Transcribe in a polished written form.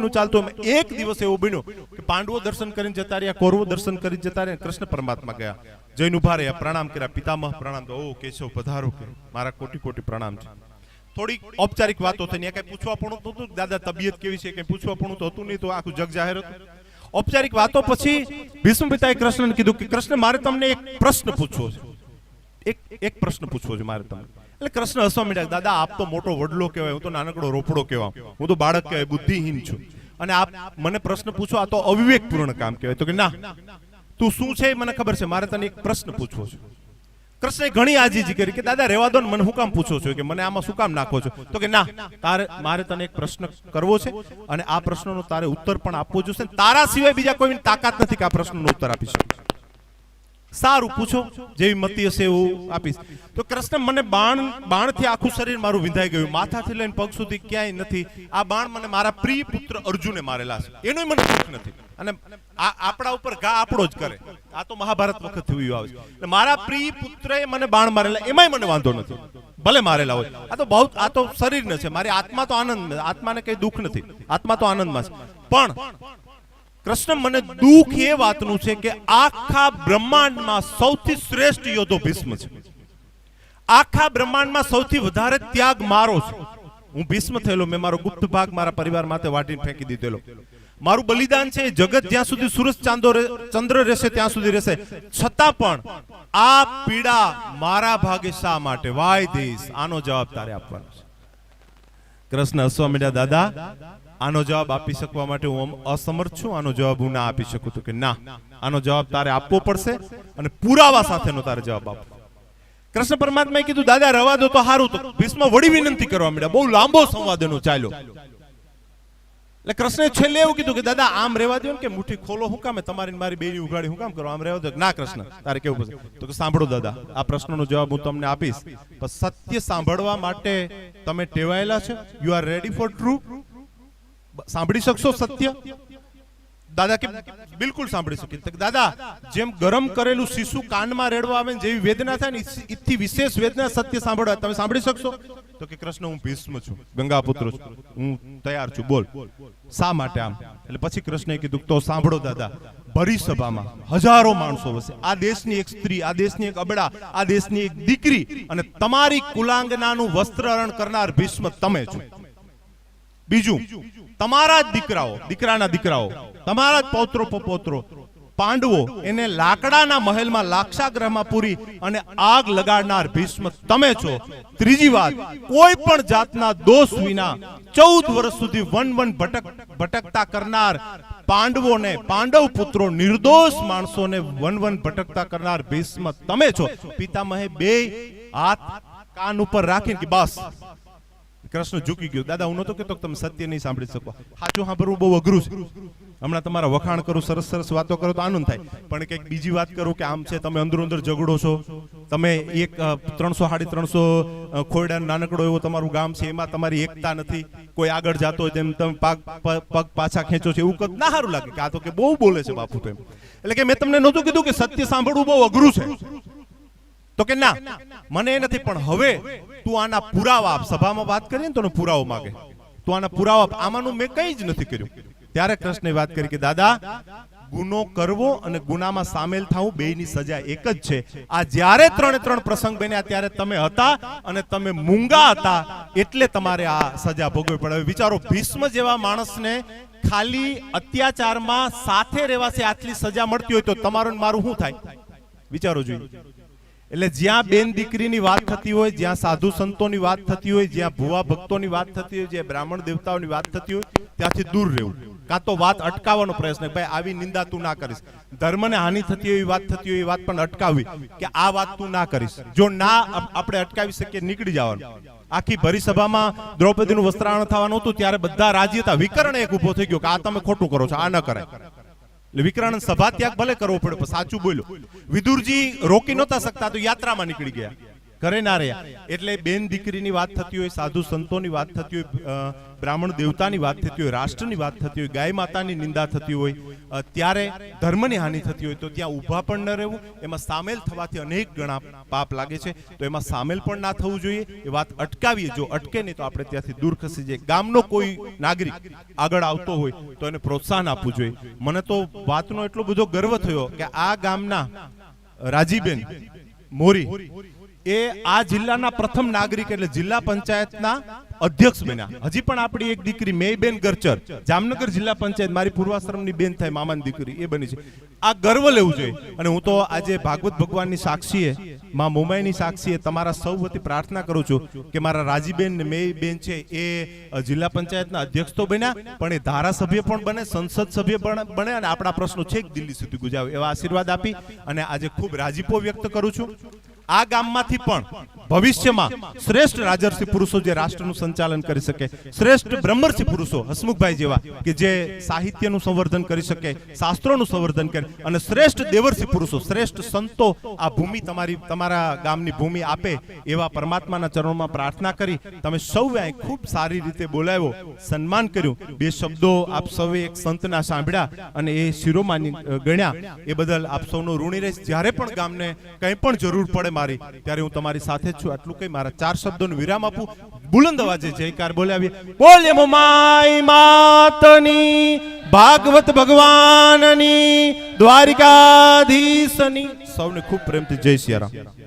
એનું ચાલતું. એક દિવસ એવું બન્યું કે પાંડવો દર્શન કરીને જતા રહ્યા, કૌરવો દર્શન કરીને જતા રહ્યા, કૃષ્ણ પરમાત્મા ગયા, જઈને ઉભા રહ્યા, પ્રણામ કર્યા, પિતામહ પ્રણામ, ઓ કેશવ પધારો, કે મારા કોટી કોટી પ્રણામ છે. થોડી ઔપચારિક વાતો થઈ, કઈ પૂછવા પણ હતું, દાદા તબિયત કેવી છે, કઈ પૂછવા પણ તો હતું નહીં, તો આખું જગ જાહેર હતું. ઔપચારિક વાતો પછી ભીષ્મ પિતાએ કૃષ્ણને કીધું કે કૃષ્ણ મારે તમને એક પ્રશ્ન પૂછવો છે, એક પ્રશ્ન પૂછવો છે મારે તમને. એટલે કૃષ્ણ હસવા માંડ્યા, દાદા આપ તો મોટો વડલો કહેવાય, હું તો નાનકડો રોપડો કહેવાય, હું તો બાળક કહેવાય, બુદ્ધિહીન છું, અને આપ મને પ્રશ્ન પૂછો, આ તો અવિવેકપૂર્ણ કામ કહેવાય. તો કે ના, તું શું છે મને ખબર છે, મારે તને એક પ્રશ્ન પૂછવો છે. કૃષ્ણે ઘણી આજીજી કરી કે દાદા રહેવા દો ને, મને શું કામ પૂછો છો, કે મને આમાં શું કામ નાખો છો. તો કે ના, તારે મારે તને એક પ્રશ્ન કરવો છે, અને આ પ્રશ્નનો તારે ઉત્તર પણ આપવો જોશે, તારા સિવાય બીજા કોઈની તાકાત નથી કે આ પ્રશ્નનો ઉત્તર આપી શકે. સારું પૂછો, જેવી મતી હશે એવું આપીશ. તો કૃષ્ણ મને બાણથી આખું શરીર મારું વિંધાઈ ગયું, માથાથી લઈને પગ સુધી ક્યાંય નથી. આ બાણ મને મારા પ્રિય પુત્ર અર્જુને મારેલા છે, એનોય મને દુઃખ નથી, અને આપણા ઉપર ઘા આપણો જ કરે. આ તો મહાભારત વખત થયું આવે છે. મારા પ્રિય પુત્રએ મને બાણ મારેલા, એમાંય મને વાંધો નથી, ભલે મારેલા હોય. આ તો બહુ, આ તો શરીરને છે, મારી આત્મા તો આનંદ, આત્માને કઈ દુઃખ નથી, આત્મા તો આનંદમાં છે. પણ કૃષ્ણ મને દુઃખ એ વાતનું છે કે આખા બ્રહ્માંડમાં સૌથી શ્રેષ્ઠ યોદ્ધો ભીષ્મ છે. આખા બ્રહ્માંડમાં સૌથી વધારે ત્યાગ મારો છે. હું ભીષ્મ થયેલો, મેં મારો ગુપ્ત ભાગ મારા પરિવાર માટે વાટીને ફેંકી દીધેલો. મારું બલિદાન છે જગત જ્યાં સુધી સૂરજ ચંદ્ર રહેશે ત્યાં સુધી રહેશે. છતાં પણ આ પીડા મારા ભાગે શા માટે? વાય ધીસ, આનો જવાબ તારે આપવાનો છે. કૃષ્ણ હસવા માંડ્યા, દાદા આનો જવાબ આપી શકવા માટે હું અસમર્થ છું, આનો જવાબ હું ના આપી શકું. તો કે ના, આનો જવાબ તારે આપવો પડશે, અને પુરાવા સાથેનો તારે જવાબ આપવો. કૃષ્ણ પરમાત્માએ કીધું દાદા રવા દો તો સારું. તો ભીષ્મ વળી વિનંતી કરવા માંડ્યા, બહુ લાંબો સંવાદ એનો ચાલ્યો. એટલે કૃષ્ણે છેલ્લે એવું કીધું કે દાદા આમ રહેવા દો ને, કે મુઠ્ઠી ખોલો હું કામ, તમારી મારી બેની ઉઘાડી હું કામ કરો, આમ રહેવા દો. ના કૃષ્ણ, તારે કેવું પડશે. તો કે સાંભળો દાદા, આ પ્રશ્નનો જવાબ હું તમને આપીશ, પણ સત્ય સાંભળવા માટે તમે ટેવાયેલા છો? You are ready for true? સાંભળી શકશો સત્ય? દાદા કે બિલકુલ સાંભળી શકે. દાદા જેમ ગરમ કરેલું શીશુ કાનમાં રેડવા આવે ને જેવી વેદના થાય ને, એથી વિશેષ વેદના સત્ય સાંભળવા તમે સાંભળી શકશો? તો કે કૃષ્ણ હું ભીષ્મ છું, ગંગાપુત્ર છું, હું તૈયાર છું, બોલ શા માટે આમ. એટલે પછી કૃષ્ણએ કીધું તો સાંભળો દાદા, ભરી સભામાં હજારો માણસો વસે, આ દેશની એક સ્ત્રી, આ દેશની એક અબડા, આ દેશની એક દીકરી, અને તમારી કુલાંગનાનું વસ્ત્રહરણ કરનાર ભીષ્મ તમે છો. બીજું, તમારા જ દીકરાઓ, દીકરાના દીકરાઓ, તમારા જ પૌત્રો પપૌત્રો પાંડવો, એને લાકડાના મહેલમાં લાક્ષાગ્રહમાં પૂરી અને આગ લગાડનાર ભીષ્મ તમે છો. ત્રીજી વાત, કોઈ પણ જાતના દોષ વિના 14 વર્ષ સુધી વન ભટકતા કરનાર પાંડવોને, પાંડવ પુત્રો નિર્દોષ માણસોને વન ભટકતા કરનાર ભીષ્મ તમે છો. પિતામહે બે હાથ કાન ઉપર રાખીને કે બસ. કૃષ્ણ ઝૂકી ગયો. દાદા હું નતો કહેતો તમે સત્ય નહીં સાંભળી શકો, સાચું સાંભળવું બહુ અઘરું છે. હમણાં તમારા વખાણ કરું, સરસ સરસ વાતો કરો તો આનંદ થાય, પણ કંઈક બીજી વાત કરું કે આમ છે, તમે અંદરો અંદર ઝઘડો છો, તમે એક 300-350 ખોયડા નાનકડો એવો તમારું ગામ છે, એમાં તમારી એકતા નથી, કોઈ આગળ જાતો હોય તેમ તમે પગ પાછા ખેંચો છો, એવું કદ ના સારું લાગે કે આ તો કે બહુ બોલે છે બાપુ. તો એમ એટલે કે મેં તમને નહોતું કીધું કે સત્ય સાંભળવું બહુ અઘરું છે? તો કે ના, મને એ નથી, પણ હવે તું આના પુરાવા આપ. સભામાં વાત કરીએ ને તો પુરાવો માંગે, તું આના પુરાવા આપ. આમાંનું મેં કંઈ જ નથી કર્યું. ત્યારે કૃષ્ણે વાત કરી કે દાદા ગુનો કરવો અને ગુનામાં સામેલ થવું બેયની સજા એક જ છે. આ જ્યારે 3 પ્રસંગ બન્યા ત્યારે તમે હતા અને તમે મૂંગા હતા, એટલે તમારે આ સજા ભોગવવી પડે. વિચારો, ભીષ્મ જેવા માણસને ખાલી અત્યાચારમાં સાથે રહેવાથી આટલી સજા મળતી હોય તો તમારું મારું શું થાય? વિચારો જોઈએ. એટલે જ્યાં બેન દીકરીની વાત થતી હોય, જ્યાં સાધુ સંતોની વાત થતી હોય, જ્યાં ભુવા ભક્તોની વાત થતી હોય, જ્યાં બ્રાહ્મણ દેવતાઓની વાત થતી હોય, ત્યાંથી દૂર રહેવું, કાં તો વાત અટકાવવાનો પ્રયત્ન, ભાઈ આવી નિંદા તું ના કરીશ. ધર્મને હાનિ થતી હોય, વાત થતી હોય, એ વાત પણ અટકાવવી કે આ વાત તું ના કરીશ. જો ના આપણે અટકાવી શકીએ, નીકળી જવાનું. આખી ભરી સભામાં દ્રૌપદીનું વસ્ત્રાહરણ થવાનું હતું ત્યારે બધા રાજી હતા. વિકર્ણ એક ઉભો થઈ ગયો કે આ તમે ખોટું કરો છો, આ ન કરાય. એટલે વિકર્ણ સભા ત્યાગ ભલે કરવો પડે પણ સાચું બોલ્યો. વિદુરજી રોકી નહોતા શકતા તો યાત્રામાં નીકળી ગયા, ઘરે ના રહ્યા. એટલે બેન દીકરીની વાત થતી હોય, સાધુ સંતોની વાત થતી હોય, બ્રાહ્મણ દેવતાની વાત થતી હોય, રાષ્ટ્રની વાત થતી હોય, ગાય માતાની નિંદા થતી હોય, ત્યારે ધર્મની હાનિ થતી હોય તો ત્યાં ઊભા પણ ન રહેવું, એમાં સામેલ થવાથી અનેક ગણા પાપ લાગે છે, તો એમાં સામેલ પણ ના થવું જોઈએ. એ વાત અટકાવીએ, જો અટકે નહીં તો આપણે ત્યાંથી દૂર ખસી જઈએ. ગામનો કોઈ નાગરિક આગળ આવતો હોય તો એને પ્રોત્સાહન આપવું જોઈએ. મને તો વાતનો એટલો બધો ગર્વ થયો કે આ ગામના રાજીબેન મોરી એ આ જિલ્લાના પ્રથમ નાગરિક એટલે જિલ્લા પંચાયતના અધ્યક્ષ બન્યા. હજી પણ આપણી એક દીકરી મેયબેન ગરચર જામનગર જિલ્લા પંચાયત, મારી પૂર્વાશ્રમની બેન થાય, મામાની દીકરી, એ બની છે. આ ગર્વ લેવું જોઈએ. અને હું તો આજે ભાગવત ભગવાનની સાક્ષીએ, માં મોમાઈની સાક્ષીએ તમારા સૌ વતી પ્રાર્થના કરું છું કે મારા રાજીબેન ને મેયબેન છે એ જિલ્લા પંચાયતના અધ્યક્ષ તો બન્યા, પણ એ ધારાસભ્ય પણ બને, સંસદ સભ્ય પણ બને અને આપણા પ્રશ્નો છેક દિલ્હી સુધી ગુજાવે એવા આશીર્વાદ આપી અને આજે ખૂબ રાજીપો વ્યક્ત કરું છું. આ ગામમાંથી પણ ભવિષ્યમાં શ્રેષ્ઠ રાજર્ષિ પુરુષો જે રાષ્ટ્રનું સંચાલન કરી શકે, શ્રેષ્ઠ બ્રહ્મર્ષિ પુરુષો હસમુખભાઈ જેવા કે જે સાહિત્યનું સંવર્ધન કરી શકે, શાસ્ત્રોનું સંવર્ધન કરે, અને શ્રેષ્ઠ દેવર્ષિ પુરુષો, શ્રેષ્ઠ સંતો આ ભૂમિ તમારા ગામની ભૂમિ આપે એવા પરમાત્માના ચરણોમાં પ્રાર્થના કરી તમે સૌએ ખૂબ સારી રીતે બોલાવ્યો, સન્માન કર્યું. બે શબ્દો આપ સૌએ એક સંતના સાંભળ્યા અને એ શિરોમાની ગણ્યા, એ બદલ આપ સૌનો ઋણી રહીશ. જ્યારે પણ ગામને કંઈ પણ જરૂર પડે મારી, ત્યારે હું તમારી સાથે જ છું. આટલું કઈ મારા 4 શબ્દોનો વિરામ આપું. બુલંદ અવાજે જયકાર બોલાવીએ. બોલે મોમાઈ માતની, ભાગવત ભગવાનની, દ્વારિકાધીશની. સૌને ખૂબ પ્રેમથી જય સિયારામ.